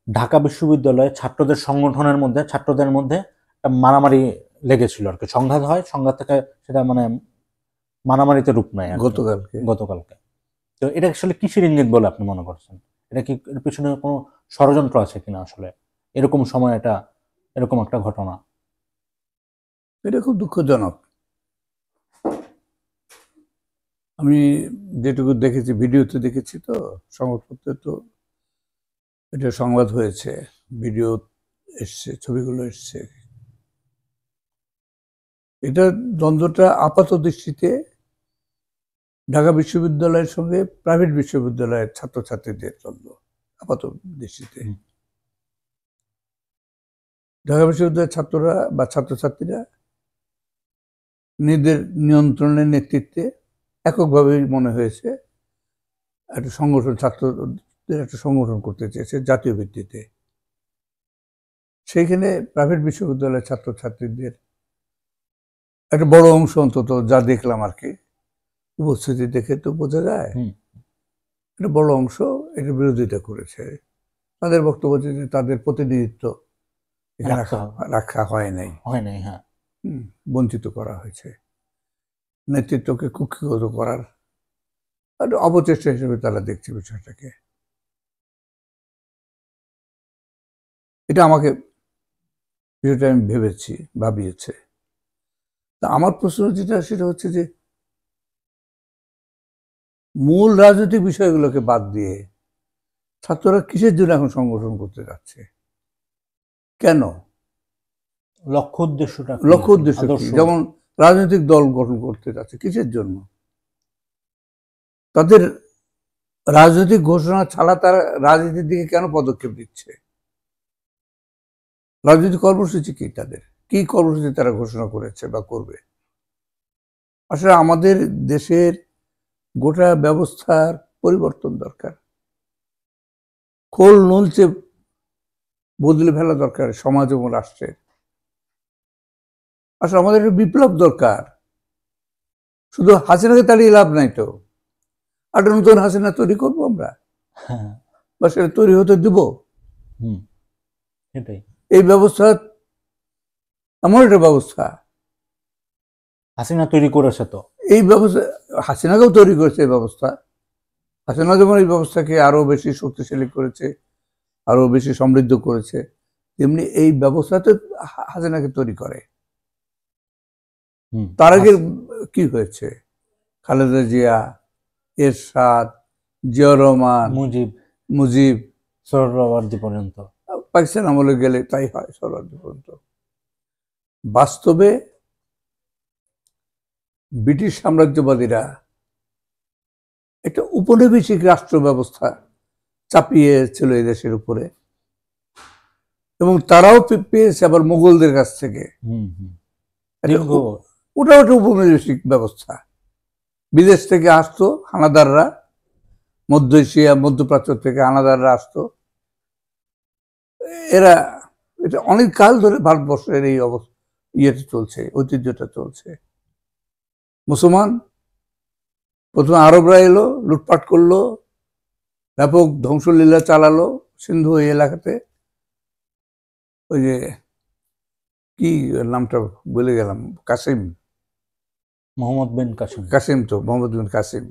ঢাকা বিশ্ববিদ্যালয়ে ছাত্রদের মধ্যে একটা মারামারি লেগেছিল আর কি, সংঘাত হয়, সংঘাত থেকে সেটা মানে মারামারিতে রূপ নেয় আর কি গতকালকে গতকালকে। তো এটা আসলে কিসের ইঙ্গিত বলে আপনি মনে করছেন? এটা কি এর পিছনে কোনো ষড়যন্ত্র আছে কিনা আসলে, এরকম সময় এটা এরকম একটা ঘটনা? এটা খুব দুঃখজনক। আমি যেটুকু দেখেছি, ভিডিওতে দেখেছি, তো সংবাদপত্রে তো এটা সংবাদ হয়েছে, ভিডিও এসছে, ছবিগুলো এসছে। এটা দ্বন্দ্বটা আপাত দৃষ্টিতে ঢাকা বিশ্ববিদ্যালয়ের সঙ্গে প্রাইভেট বিশ্ববিদ্যালয়ের ছাত্রছাত্রীদের দ্বন্দ্ব, আপাত দৃষ্টিতে। ঢাকা বিশ্ববিদ্যালয়ের ছাত্ররা বা ছাত্রছাত্রীরা নিজেদের নিয়ন্ত্রণের নেতৃত্বে এককভাবেই মনে হয়েছে একটা সংগঠন, ছাত্রদের একটা সংগঠন করতে চেয়েছে জাতীয় ভিত্তিতে। সেইখানে প্রাইভেট বিশ্ববিদ্যালয়ের ছাত্রছাত্রীদের একটা বড় অংশ, অন্তত যা দেখলাম আর কি, উপস্থিতি দেখে তো বোঝা যায় একটা বড় অংশ এটার বিরোধিতা করেছে। তাদের বক্তব্য যে তাদের প্রতিনিধিত্ব এখানে রাখা হয় নাই, হ্যাঁ, বঞ্চিত করা হয়েছে, নেতৃত্বকে কুক্ষিগত করার একটা অপচেষ্টা হিসেবে তারা দেখছে বিষয়টাকে। এটা আমাকে বিষয়টা আমি ভেবেছি, ভাবিয়েছে। তা আমার প্রশ্ন যেটা, সেটা হচ্ছে যে মূল রাজনৈতিক বিষয়গুলোকে বাদ দিয়ে ছাত্ররা কিসের জন্য এখন সংগঠন করতে যাচ্ছে? কেন? লক্ষ্য উদ্দেশ্যটা কি? যেমন রাজনৈতিক দল গঠন করতে যাচ্ছে, কিসের জন্য? তাদের রাজনৈতিক ঘোষণা ছাড়া তারা রাজনীতির দিকে কেন পদক্ষেপ দিচ্ছে? রাজনৈতিক কর্মসূচি কি তাদের? কি কর্মসূচি তারা ঘোষণা করেছে বা করবে? আসলে আমাদের দেশের গোটা ব্যবস্থার পরিবর্তন দরকার, খোল নলচে বদলে ফেলা দরকার সমাজ এবং রাষ্ট্রের। আসলে আমাদের একটা বিপ্লব দরকার। শুধু হাসিনাকে তাড়িয়ে লাভ নাই তো, একটা নতুন হাসিনা তৈরি করবো আমরা, বা সেটা তৈরি হতে দিব? এই ব্যবস্থা এমন একটা ব্যবস্থা, হাসিনা তৈরি করেছে, তো এই ব্যবস্থা হাসিনাকেও তৈরি করেছে। এই ব্যবস্থা, হাসিনা যেমন এই ব্যবস্থাকে আরো বেশি শক্তিশালী করেছে, আরো বেশি সমৃদ্ধ করেছে, তেমনি এই ব্যবস্থাতে হাসিনাকে তৈরি করে। তার আগে কি হয়েছে? খালেদা জিয়া, এরশাদ, জিয়াউর রহমান, মুজিব, সোহরাওয়ার্দী পর্যন্ত, পাকিস্তান আমলে গেলে তাই হয়, সোহরাওয়ার্দী পর্যন্ত। বাস্তবে ব্রিটিশ সাম্রাজ্যবাদীরা একটা উপনিবেশিক রাষ্ট্র ব্যবস্থা চাপিয়েছিল এই দেশের উপরে, এবং তারাও পেয়েছে আবার মোগলদের কাছ থেকে। ওটা একটা উপনিবেশিক ব্যবস্থা। বিদেশ থেকে আসতো হানাদাররা, মধ্য এশিয়া, মধ্যপ্রাচ্য থেকে হানাদাররা আসতো। এরা এটা অনেক কাল ধরে ভারতবর্ষের এই ইয়েটা চলছে, ঐতিহ্যটা চলছে। মুসলমান প্রথমে আরবরা এলো, লুটপাট করলো, ব্যাপক ধ্বংসলীলা চালালো সিন্ধু এই এলাকাতে। ওই যে কি নামটা বলে গেলাম, কাসিম, মোহাম্মদ বিন কাসিম, মোহাম্মদ বিন কাসিম,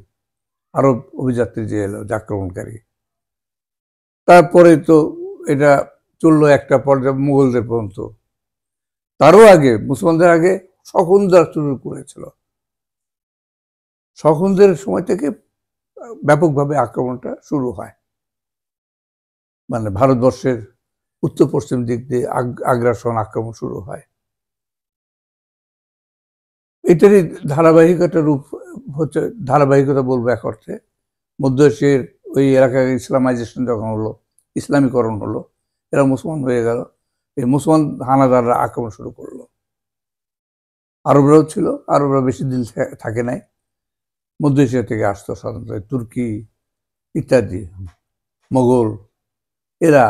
আরব অভিযাত্রী যে এলো, আক্রমণকারী। তারপরে তো এটা চললো একটা পর্যায়ে মুঘলদের পর্যন্ত। তারও আগে, মুসলমানদের আগে শকুনরা শুরু করেছিল। শকুনদের সময় থেকে ব্যাপকভাবে আক্রমণটা শুরু হয়, মানে ভারতবর্ষের উত্তর পশ্চিম দিক দিয়ে আগ্রাসন, আক্রমণ শুরু হয়। এটারই ধারাবাহিকতা রূপ হচ্ছে, ধারাবাহিকতা বলবো এক অর্থে। মধ্য এশিয়ার ওই এলাকায় ইসলামাইজেশন যখন হলো, ইসলামীকরণ হলো, এরা মুসলমান হয়ে গেল, এই মুসলমান হানাদাররা আক্রমণ শুরু করলো। আরবরাও ছিল, আরবরা বেশি দিন থাকে নাই, মধ্য এশিয়া থেকে আসতো সাধারণত, তুর্কি ইত্যাদি, মোগল, এরা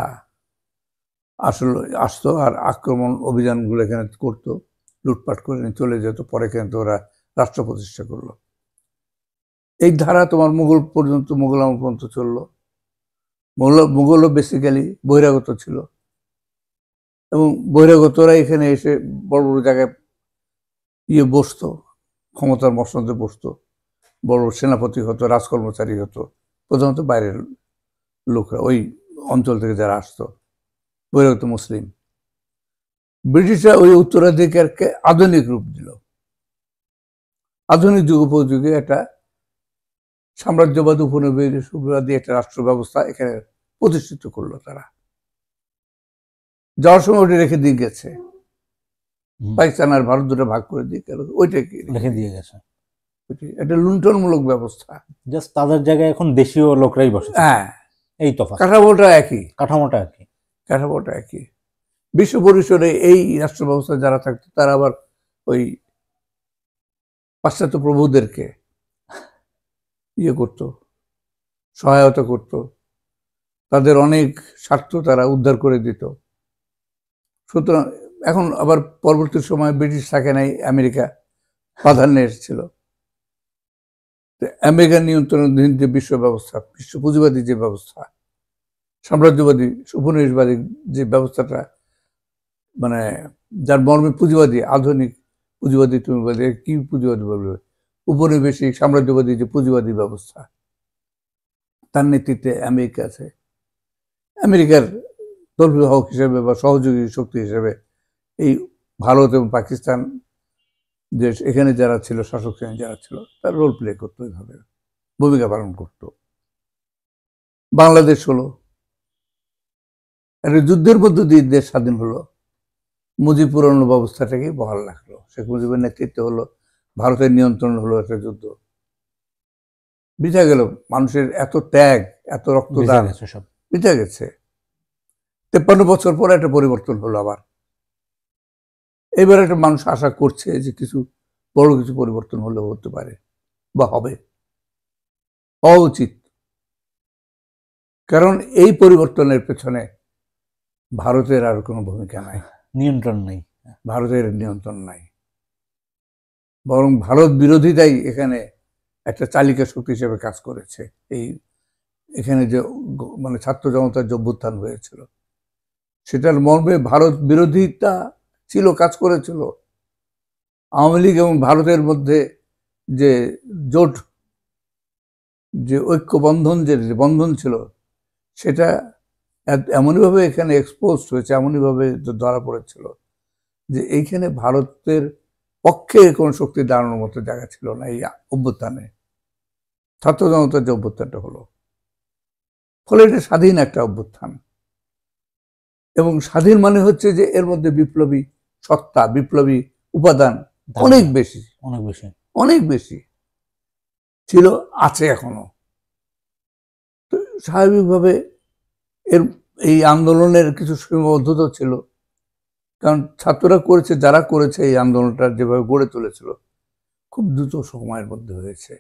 আসলে আসতো আর আক্রমণ অভিযানগুলো এখানে করতো, লুটপাট করে নিয়ে চলে যেত। পরে এখানে তো ওরা রাষ্ট্র প্রতিষ্ঠা করলো। এই ধারা তোমার মুঘল পর্যন্ত, মুঘল আমল পর্যন্ত চললো। মুঘলও বেসিক্যালি বহিরাগত ছিল, এবং বহিরাগতরা এখানে এসে বড় বড় জায়গায় বসতো, ক্ষমতার মসনদে বসতো, বড় সেনাপতি হতো, রাজকর্মচারী হতো, প্রধানত বাইরের লোকরা, ওই অঞ্চল থেকে যারা আসতো, বহিরাগত মুসলিম। ব্রিটিশরা ওই উত্তরাধিকারকে আধুনিক রূপ দিল, আধুনিক যুগোপযোগী একটা সাম্রাজ্যবাদ উপনিবেশবাদী একটা রাষ্ট্র ব্যবস্থা এখানে প্রতিষ্ঠিত করলো তারা। যাওয়ার সময় ওটা রেখে দিয়ে গেছে, পাকিস্তান আর ভারত দুটো ভাগ করে দিয়ে গেল, ওইটাকে রেখে দিয়ে গেছে। এটা লুণ্ঠনমূলক ব্যবস্থা। জাস্ট তাদের জায়গায় এখন দেশীয় লোকরাই বসে। হ্যাঁ, এই তফাৎ, কাঠামোটা একই, কাঠামোটা একই, কাঠামোটা একই। বিশ্ব পরিসরে এই রাষ্ট্র ব্যবস্থা যারা থাকতো তারা আবার ওই পাশ্চাত্য প্রভুদেরকে করত, সহায়তা করত, তাদের অনেক স্বার্থ তারা উদ্ধার করে দিত। সুতরাং এখন আবার পরবর্তী সময় ব্রিটিশ থাকে নাই, আমেরিকা প্রাধান্য এসেছিল। আমেরিকার নিয়ন্ত্রণাধীন যে বিশ্ব ব্যবস্থা, বিশ্ব পুঁজিবাদী যে ব্যবস্থা, সাম্রাজ্যবাদী উপনিবেশবাদী যে ব্যবস্থাটা, মানে যার মর্মে পুঁজিবাদী, আধুনিক পুঁজিবাদী, তুমি বলবে কি পুঁজিবাদী বলবে, উপনিবেশিক সাম্রাজ্যবাদী যে পুঁজিবাদী ব্যবস্থা, তার নেতৃত্বে আমেরিকা আছে। আমেরিকার দলীয় হক হিসেবে বা সহযোগী শক্তি হিসেবে এই ভারত এবং পাকিস্তান যে এখানে যারা ছিল, শাসক শ্রেণী যারা ছিল, তার রোল প্লে করতো, এইভাবে ভূমিকা পালন করত। বাংলাদেশ হলো একটা যুদ্ধের মধ্য দিয়ে দেশ স্বাধীন হলো, মুজিব পুরানো ব্যবস্থাটাকেই বহাল রাখলো, শেখ মুজিবের নেতৃত্বে হলো, ভারতের নিয়ন্ত্রণ হলো একটা যুদ্ধ। বিতা গেল মানুষের এত ত্যাগ, এত রক্তদান, সব বিতা গেছে। 53 বছর পরে একটা পরিবর্তন হলো আবার। এবার একটা মানুষ আশা করছে যে কিছু বড় কিছু পরিবর্তন হলে হতে পারে বা হবে, হওয়া উচিত। কারণ এই পরিবর্তনের পেছনে ভারতের আর কোনো ভূমিকা নাই, নিয়ন্ত্রণ নেই, ভারতের নিয়ন্ত্রণ নাই, বরং ভারত বিরোধিতাই এখানে একটা চালিকা শক্তি হিসেবে কাজ করেছে। এখানে যে মানে ছাত্র জনতার যে অভ্যুত্থান হয়েছিল, সেটার মর্মে ভারত বিরোধিতা ছিল, কাজ করেছিল। আওয়ামী লীগ এবং ভারতের মধ্যে যে জোট, যে ঐক্য বন্ধন, যে বন্ধন ছিল, সেটা এমনইভাবে এখানে এক্সপোজ হয়েছে, এমনইভাবে ধরা পড়েছিল যে এইখানে ভারতের পক্ষে কোনো শক্তি দাঁড়ানোর মতো জায়গা ছিল না। এই অভ্যুত্থানে, ছাত্র জনতার যে অভ্যুত্থানটা হলো, ফলে এটা স্বাধীন একটা অভ্যুত্থান। এবং স্বাধীন মানে হচ্ছে যে এর মধ্যে বিপ্লবী সত্তা, বিপ্লবী উপাদান অনেক বেশি, অনেক বেশি, অনেক বেশি ছিল, আছে এখনো। তো স্বাভাবিকভাবে এই আন্দোলনের কিছু সীমাবদ্ধতা ছিল, কারণ ছাত্ররা করেছে, যারা করেছে এই আন্দোলনটা যেভাবে গড়ে তুলেছিল, খুব দ্রুত সময়ের মধ্যে হয়েছে।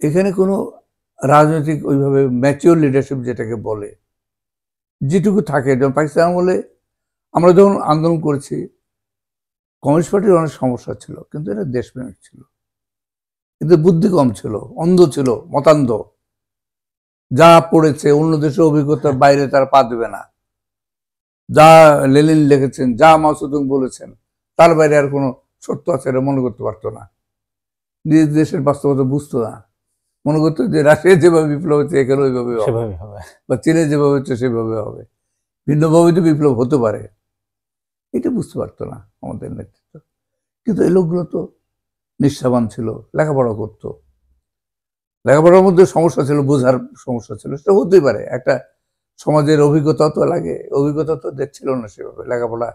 এখানে কোনো রাজনৈতিক ওইভাবে ম্যাচিওর লিডারশিপ যেটাকে বলে, যেটুকু থাকে, যেমন পাকিস্তান আমলে আমরা যখন আন্দোলন করেছি, কমিউনিস্ট পার্টির অনেক সমস্যা ছিল, কিন্তু এটা দেশপ্রেমিক ছিল, কিন্তু বুদ্ধি কম ছিল, অন্ধ ছিল, মতান্ধ। যা পড়েছে অন্য দেশের অভিজ্ঞতার বাইরে তারা পা দেবে না, যা লেনিন লিখেছেন, যা মাও সেতুং বলেছেন, তার বাইরে আর কোনো সত্য আছে এটা মনে করতে পারতো না। নিজ দেশের বাস্তবতা বুঝতো না, মনে করতো যে রাশিয়া যেভাবে বিপ্লব হচ্ছে এখানে ওইভাবে হবে, বা চীনে যেভাবে হচ্ছে সেভাবে হবে, ভিন্নভাবে তো বিপ্লব হতে পারে, এটা বুঝতে পারতো না আমাদের নেতৃত্ব। কিন্তু এই লোকগুলো তো নিষ্ঠাবান ছিল, লেখাপড়া করতো, লেখাপড়ার মধ্যে সমস্যা ছিল, বোঝার সমস্যা ছিল, সেটা হতেই পারে। একটা সমাজের অভিজ্ঞতা তো লাগে, অভিজ্ঞতা তো দেখছিল না সেভাবে, লেখাপড়া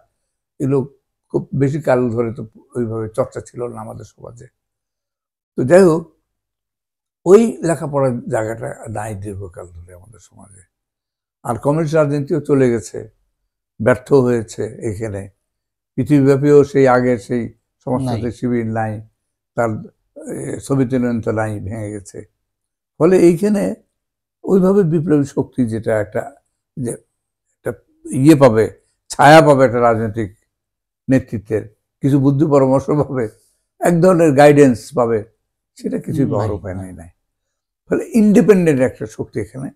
এগুলো খুব বেশি কাল ধরে তো ওইভাবে চর্চা ছিল না আমাদের সমাজে। তো যাই হোক, ওই লেখাপড়ার জায়গাটা নাই দীর্ঘকাল ধরে আমাদের সমাজে। আর কমিউনিস্ট রাজনীতিও চলে গেছে, ব্যর্থ হয়েছে এখানে, পৃথিবীব্যাপীও সেই আগের সেই সমাজতান্ত্রিক শিবির নাই, তার সোভিয়েত ইউনিয়ন তো নাই, ভেঙে গেছে। ফলে এইখানে ওইভাবে বিপ্লবী শক্তি যেটা একটা যে একটা পাবে, ছায়া পাবে একটা রাজনৈতিক নেতৃত্বের, কিছু বুদ্ধি পরামর্শ পাবে, এক ধরনের গাইডেন্স পাবে, সেটা কিছুই পাওয়ার উপায় নাই। ফলে ইন্ডিপেন্ডেন্ট একটা শক্তি এখানে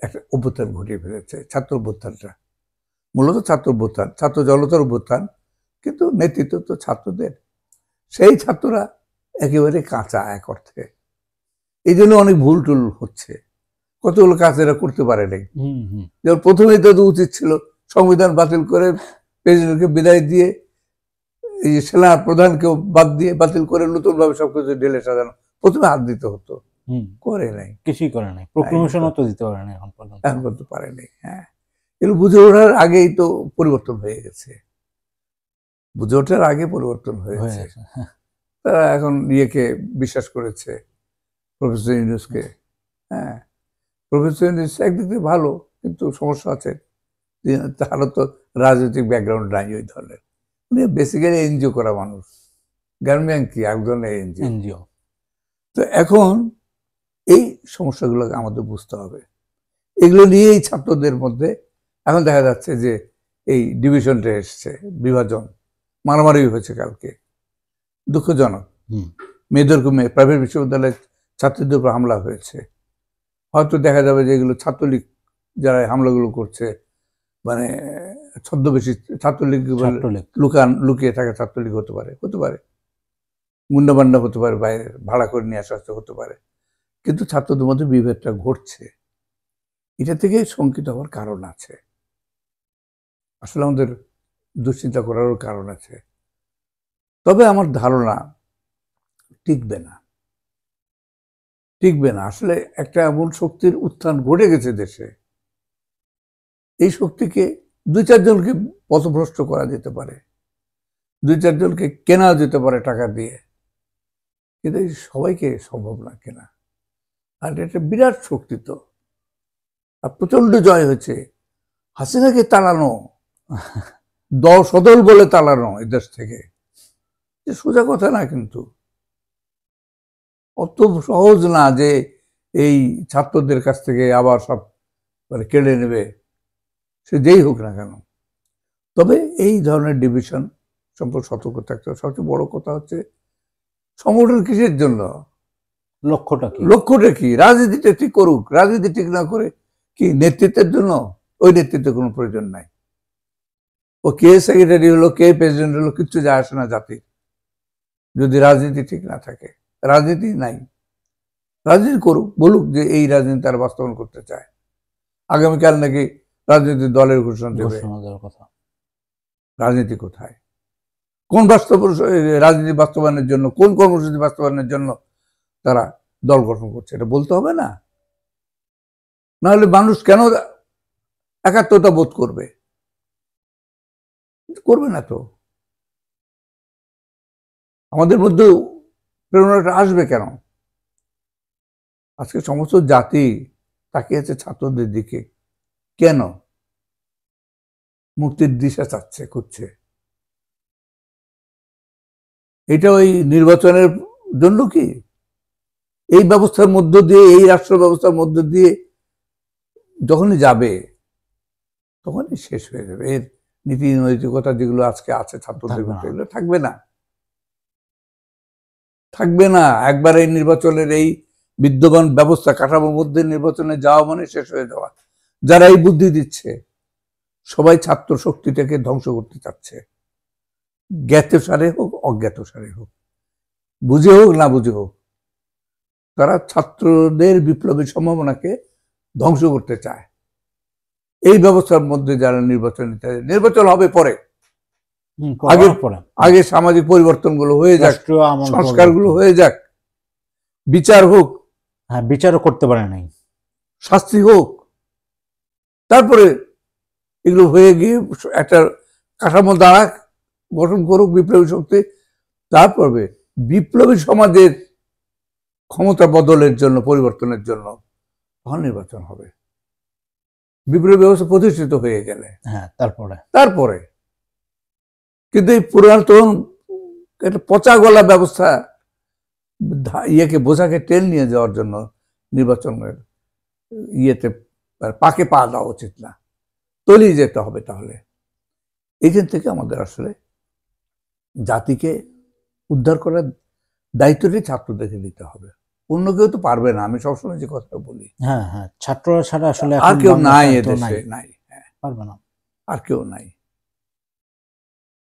একটা অভ্যুত্থান ঘটিয়ে ফেলেছে, ছাত্র অভ্যুত্থানটা। মূলত ছাত্র অভ্যুত্থান, ছাত্র জনতার অভ্যুত্থান, কিন্তু নেতৃত্ব তো ছাত্রদের। সেই ছাত্ররা একেবারে কাঁচা এক অর্থে, এই জন্য অনেক ভুল টুল হচ্ছে, কতগুলো কাজ এরা করতে পারে নাই। যেমন প্রথমেই তো উচিত ছিল সংবিধান বাতিল করে প্রেসিডেন্টকে বিদায় দিয়ে এই যে সেনা প্রধানকেও বাদ দিয়ে বাতিল করে নতুন ভাবে সবকিছু ঢেলে সাজানো, প্রথমে হাত দিতে হতো, করে নাই, কিছুই করে নাই, প্রক্লেমেশনও তো দিতে পারে না এখন পর্যন্ত। এখন করতে পারেনি। হ্যাঁ, এগুলো বুঝে ওঠার আগেই তো পরিবর্তন হয়ে গেছে, বুঝে ওঠার আগে পরিবর্তন হয়েছে। তারা এখন ইয়েকে বিশ্বাস করেছে, প্রফেসর ইউনূসকে। হ্যাঁ, প্রফেসর ইউনূস একদিক দিয়ে ভালো, কিন্তু সমস্যা আছে, তারও তো রাজনৈতিক ব্যাকগ্রাউন্ড নাই ওই ধরনের। উনি বেসিক্যালি এনজিও করা মানুষ, গার্মিয়ান কি একজনের এনজিও। তো এখন এই সমস্যাগুলো আমাদের বুঝতে হবে, এগুলো নিয়েই ছাত্রদের মধ্যে এখন দেখা যাচ্ছে যে এই ডিভিশনটা এসছে, বিভাজন, মারামারি হয়েছে কালকে, দুঃখজনক। মেয়েদেরকে প্রাইভেট বিশ্ববিদ্যালয়ের ছাত্রীদের উপর হামলা হয়েছে। হয়তো দেখা যাবে যে এগুলো ছাত্রলীগ যারা হামলাগুলো করছে, মানে ছদ্মবেশী ছাত্রলীগ, লুকিয়ে থাকা ছাত্রলীগ হতে পারে, গুন্ডাবান্ডা হতে পারে, বাইরে ভাড়া করে নিয়ে আসা হতে পারে, কিন্তু ছাত্রদের মধ্যে বিভেদটা ঘটছে। এটা থেকে শঙ্কিত হওয়ার কারণ আছে, আসলে আমাদের দুশ্চিন্তা করারও কারণ আছে। তবে আমার ধারণা টিকবে না। আসলে একটা এমন শক্তির উত্থান ঘটে গেছে দেশে, এই শক্তিকে 2-4 জনকে পথভ্রষ্ট করা যেতে পারে, 2-4 জনকে কেনা যেতে পারে টাকা দিয়ে, কিন্তু সবাইকে সম্ভব না কেনা। আর এটা বিরাট শক্তি, তো আর প্রচন্ড জয় হয়েছে। হাসিনাকে তাড়ানো, সদল বলে তাড়ানো এই দেশ থেকে, সোজা কথা না, কিন্তু অত সহজ না যে এই ছাত্রদের কাছ থেকে আবার সব মানে কেড়ে নেবে, সে যেই হোক না কেন। তবে এই ধরনের ডিভিশন সম্পর্কে সতর্ক থাকতে হবে। সবচেয়ে বড় কথা হচ্ছে সংগঠন কিসের জন্য, লক্ষ্যটা কি? রাজনীতিটা ঠিক করুক, রাজনীতি ঠিক না করে কি নেতৃত্বের জন্য? ওই নেতৃত্বের কোনো প্রয়োজন নাই। ও কে সেক্রেটারি হলো, কে প্রেসিডেন্ট হলো, কিচ্ছু যায় আসে না জাতির, যদি রাজনীতি ঠিক না থাকে। রাজনীতি নাই, রাজনীতি করুক, বলুক যে এই রাজনীতি তারা বাস্তবায়ন করতে চায়। আগামীকাল নাকি রাজনৈতিক দলের ঘোষণা দেবে, রাজনীতি কোথায়? কোন রাজনীতি বাস্তবায়নের জন্য, কোন কর্মসূচি বাস্তবায়নের জন্য তারা দল গঠন করছে, এটা বলতে হবে না? নাহলে মানুষ কেন একাত্মতা বোধ করবে? করবে না তো। আমাদের মধ্যে প্রেরণাটা আসবে কেন? আজকে সমস্ত জাতি তাকিয়েছে ছাত্রদের দিকে, কেন? মুক্তির দিশা চাচ্ছে, খুঁজছে। এটা ওই নির্বাচনের জন্য কি? এই ব্যবস্থার মধ্য দিয়ে, এই রাষ্ট্র ব্যবস্থার মধ্য দিয়ে যখনই যাবে তখনই শেষ হয়ে যাবে। এর নীতি নৈতিকতা যেগুলো আজকে আছে ছাত্রদের মধ্যে, এগুলো থাকবে না। একবার এই নির্বাচনের এই বিদ্যমান ব্যবস্থা কাঠামোর মধ্যে নির্বাচনে যাওয়া মানে শেষ হয়ে যাওয়া। যারা এই বুদ্ধি দিচ্ছে সবাই ছাত্র শক্তিটাকে ধ্বংস করতে চাচ্ছে, জ্ঞাতসারে হোক অজ্ঞাতসারে হোক, বুঝে হোক না বুঝে হোক, তারা ছাত্রদের বিপ্লবী সম্ভাবনাকে ধ্বংস করতে চায়। এই ব্যবস্থার মধ্যে যারা নির্বাচন হবে পরে, আগে সামাজিক পরিবর্তনগুলো হয়ে যাক, সংস্কারগুলো হয়ে যাক, বিচার হোক, হ্যাঁ বিচারও করতে পারে নাই, শাস্তি হোক, তারপরে এগুলো হয়ে গিয়ে একটা কাঠামো দাঁড়াক, গঠন করুক বিপ্লবী শক্তি। তারপরে বিপ্লবী সমাজের ক্ষমতা বদলের জন্য, পরিবর্তনের জন্য তখন নির্বাচন হবে। বিপ্লবী ব্যবস্থা প্রতিষ্ঠিত হয়ে গেলে হ্যাঁ তারপরে। কিন্তু এই পুরাতন একটা পচা গলা ব্যবস্থা ইয়েকে বোঝাকে টেন নিয়ে যাওয়ার জন্য নির্বাচনের ইয়েতে পাকে পা দেওয়া উচিত না, তলিয়ে যেতে হবে। তাহলে এইখান থেকে আমাদের আসলে জাতিকে উদ্ধার করার দায়িত্বটি ছাত্রদেরকে নিতে হবে। অন্য কেউ তো পারবে না, আমি সবসময় যে কথা বলি। হ্যাঁ হ্যাঁ, ছাত্ররা ছাড়া আসলে আর এখন কেউ বাংলা নাই সাহিত্য এদেশে, নাই, হ্যাঁ, পারবে না। আর কেউ নাই।